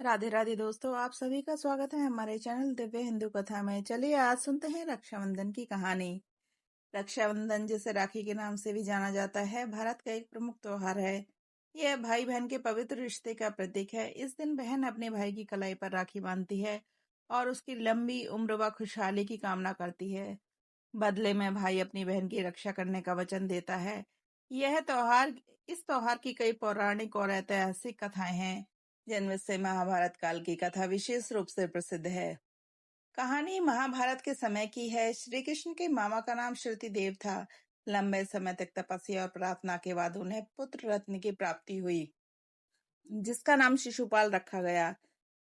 राधे राधे दोस्तों, आप सभी का स्वागत है हमारे चैनल दिव्य हिंदू कथा में। चलिए आज सुनते हैं रक्षाबंधन की कहानी। रक्षाबंधन, जिसे राखी के नाम से भी जाना जाता है, भारत का एक प्रमुख त्योहार है। यह भाई बहन के पवित्र रिश्ते का प्रतीक है। इस दिन बहन अपने भाई की कलाई पर राखी बांधती है और उसकी लंबी उम्र व खुशहाली की कामना करती है। बदले में भाई अपनी बहन की रक्षा करने का वचन देता है। यह त्योहार इस त्योहार की कई पौराणिक और ऐतिहासिक कथाएं हैं, जिनमें से महाभारत काल की कथा विशेष रूप से प्रसिद्ध है। कहानी महाभारत के समय की है। श्री कृष्ण के मामा का नाम श्रुतिदेव था। लंबे समय तक तपस्या और प्रार्थना के बाद उन्हें पुत्र रत्न की प्राप्ति हुई, जिसका नाम शिशुपाल रखा गया।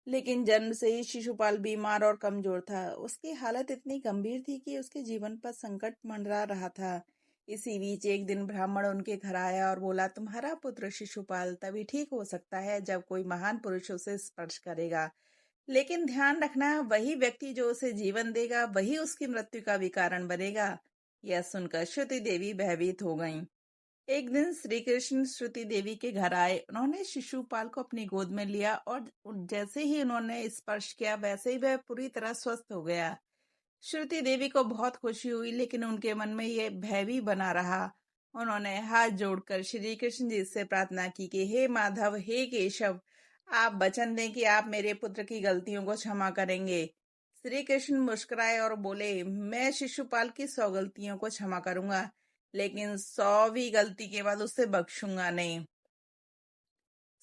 लेकिन जन्म से ही शिशुपाल बीमार और कमजोर था। उसकी हालत इतनी गंभीर थी कि उसके जीवन पर संकट मंडरा रहा था। इसी बीच एक दिन ब्राह्मण उनके घर आया और बोला, तुम्हारा पुत्र शिशुपाल तभी ठीक हो सकता है जब कोई महान पुरुष उसे स्पर्श करेगा। लेकिन ध्यान रखना, वही व्यक्ति जो उसे जीवन देगा वही उसकी मृत्यु का भी कारण बनेगा। यह सुनकर श्रुति देवी भयभीत हो गईं। एक दिन श्री कृष्ण श्रुति देवी के घर आए। उन्होंने शिशुपाल को अपनी गोद में लिया और जैसे ही उन्होंने स्पर्श किया वैसे ही वह पूरी तरह स्वस्थ हो गया। श्रुति देवी को बहुत खुशी हुई, लेकिन उनके मन में यह भय भी बना रहा। उन्होंने हाथ जोड़कर श्री कृष्ण जी से प्रार्थना की कि हे माधव, हे केशव, आप वचन दें कि आप मेरे पुत्र की गलतियों को क्षमा करेंगे। श्री कृष्ण मुस्कुराए और बोले, मैं शिशुपाल की 100 गलतियों को क्षमा करूंगा, लेकिन 100वीं गलती के बाद उसे बख्शूंगा नहीं।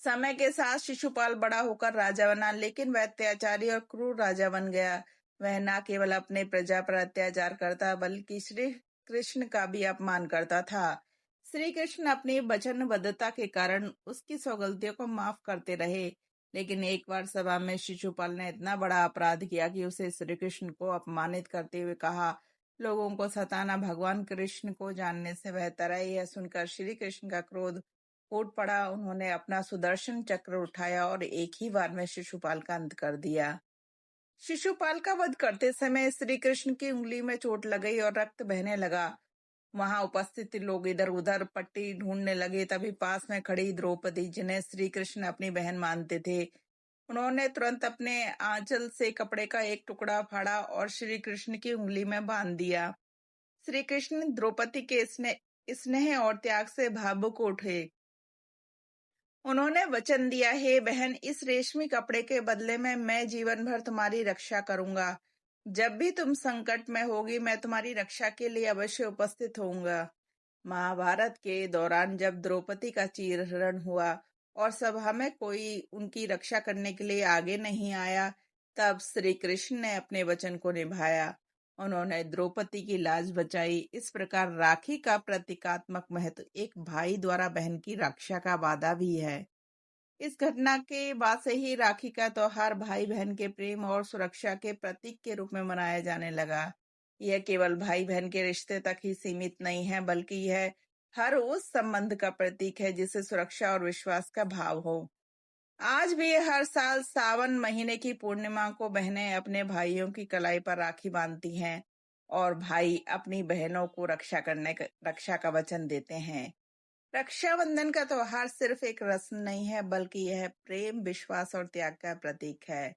समय के साथ शिशुपाल बड़ा होकर राजा बना, लेकिन वह अत्याचारी और क्रूर राजा बन गया। वह न केवल अपने प्रजा पर अत्याचार करता, बल्कि श्री कृष्ण का भी अपमान करता था। श्री कृष्ण अपनी वचनबद्धता के कारण उसकी 100 गलतियों को माफ करते रहे। लेकिन एक बार सभा में शिशुपाल ने इतना बड़ा अपराध किया कि उसे श्री कृष्ण को अपमानित करते हुए कहा, लोगों को सताना भगवान कृष्ण को जानने से बेहतर है। यह सुनकर श्री कृष्ण का क्रोध फूट पड़ा। उन्होंने अपना सुदर्शन चक्र उठाया और एक ही बार में शिशुपाल का अंत कर दिया। शिशुपाल का वध करते समय श्री कृष्ण की उंगली में चोट लग गई और रक्त बहने लगा। वहां उपस्थित लोग इधर उधर पट्टी ढूंढने लगे। तभी पास में खड़ी द्रौपदी, जिन्हें श्री कृष्ण अपनी बहन मानते थे, उन्होंने तुरंत अपने आंचल से कपड़े का एक टुकड़ा फाड़ा और श्री कृष्ण की उंगली में बांध दिया। श्री कृष्ण द्रौपदी के स्नेह और त्याग से भावुक उठे। उन्होंने वचन दिया, हे बहन, इस रेशमी कपड़े के बदले में मैं जीवन भर तुम्हारी रक्षा करूंगा। जब भी तुम संकट में होगी मैं तुम्हारी रक्षा के लिए अवश्य उपस्थित होऊंगा। महाभारत के दौरान जब द्रौपदी का चीरहरण हुआ और सभा में कोई उनकी रक्षा करने के लिए आगे नहीं आया, तब श्री कृष्ण ने अपने वचन को निभाया। उन्होंने द्रौपदी की लाज बचाई। इस प्रकार राखी का प्रतीकात्मक महत्व एक भाई द्वारा बहन की रक्षा का वादा भी है। इस घटना के बाद से ही राखी का त्योहार भाई बहन के प्रेम और सुरक्षा के प्रतीक के रूप में मनाया जाने लगा। यह केवल भाई बहन के रिश्ते तक ही सीमित नहीं है, बल्कि यह हर उस संबंध का प्रतीक है जिसे सुरक्षा और विश्वास का भाव हो। आज भी हर साल सावन महीने की पूर्णिमा को बहनें अपने भाइयों की कलाई पर राखी बांधती हैं और भाई अपनी बहनों को रक्षा का वचन देते हैं। रक्षाबंधन का त्योहार सिर्फ एक रस्म नहीं है, बल्कि यह प्रेम, विश्वास और त्याग का प्रतीक है।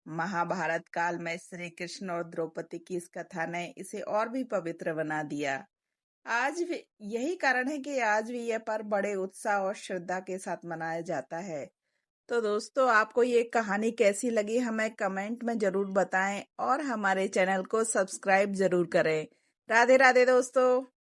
महाभारत काल में श्री कृष्ण और द्रौपदी की इस कथा ने इसे और भी पवित्र बना दिया। आज भी यही कारण है कि आज भी यह पर्व बड़े उत्साह और श्रद्धा के साथ मनाया जाता है। तो दोस्तों, आपको ये कहानी कैसी लगी हमें कमेंट में जरूर बताएं और हमारे चैनल को सब्सक्राइब जरूर करें। राधे राधे दोस्तों।